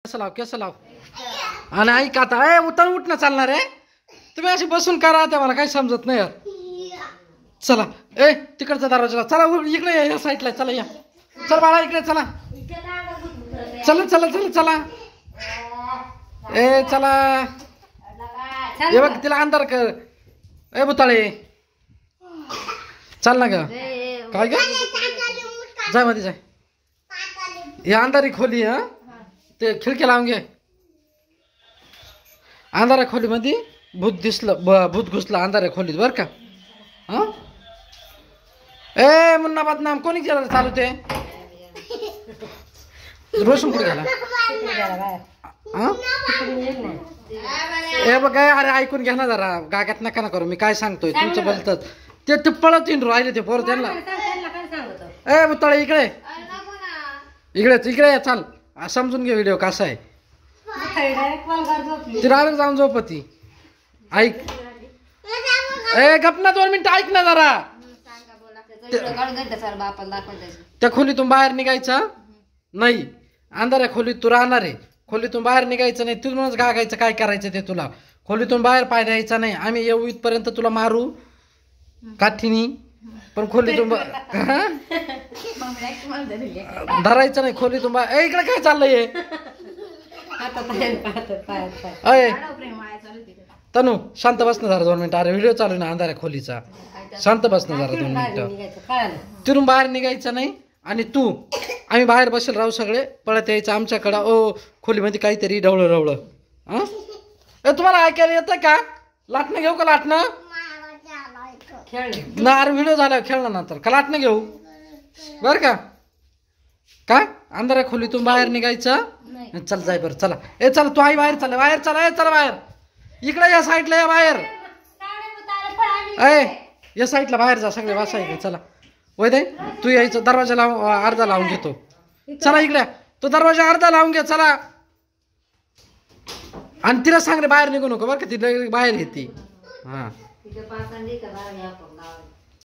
केस लाव आणि ऐक आता ए उठणं उठणं चालणार आहे तुम्ही अशी बसून करा त्या मला काही समजत नाही यार. चला ए तिकडचा दरवाजाला चला इकडे या साईडला चला या चल बाळा इकडे चला चला चला चला चला ए चला हे बघ तिला अंधार कर ए भुताळे चल ना ग काय ग जाय मध्ये जाय हे अंधारी खोली हा ते खिडकी लावून घे अंधाऱ्या खोलीमध्ये भूत दिसलं भूत घुसलं अंधाऱ्या खोलीत बर का. हा ए मुन्ना बदनाम कोणी केलं चालू ते रोशन कुठे गेला ए बघ अरे ऐकून घ्या ना जरा गागात नका ना करू मी काय सांगतोय तुमचं बोलतच ते पळत येऊन राहिले ते पोर त्यांना ए बुताळे इकडे इकडे इकडे चाल समजून घे व्हिडिओ कसा आहे ती डायरेक्ट जाऊन झोपती ऐक ए गप ना 2 मिनिटं ऐक ना जरा त्या खोलीतून बाहेर निघायचं नाही अंधाऱ्या खोलीत तू राहणार आहे खोलीतून बाहेर निघायचं नाही तिथूनच गागायचं काय करायचं ते तुला खोलीतून बाहेर पाय द्यायचा नाही आम्ही येऊ इथपर्यंत तुला मारू काठीनी पण खोलीतून धरायचं नाही खोलीतून बाहेर इकडे काय चाललंय अय तनू शांत बसणं जरा 2 मिनिटं अरे व्हिडिओ चालू ना अंधाऱ्या खोलीचा शांत बसणं जरा 2 मिनिटं तिथून बाहेर निघायचं नाही आणि तू आम्ही बाहेर बसेल राहू सगळे पळत यायचं आमच्याकडं ओ खोलीमध्ये काहीतरी ढवळं ढवळं हा तुम्हाला ऐकायला येतं का लाटणं घेऊ का लाटणं ना अरे व्हिडिओ झाला खेळणार नंतर का लाटणं घेऊ बरं का अंधाऱ्या खोलीतून बाहेर निघायचं चल जाय बरं चला ए चला तू आई बाहेर चला बाहेर चला ए चला बाहेर इकडे या साईडला या बाहेर ए या साईडला बाहेर जा सगळे वासायचे चला वय दे तू यायचं दरवाजा अर्धा लावून घेतो चला इकडे तो दरवाजा अर्धा लावून घे चला आणि तिला सांग रे बाहेर निघू नको बरं का ती बाहेर येते हा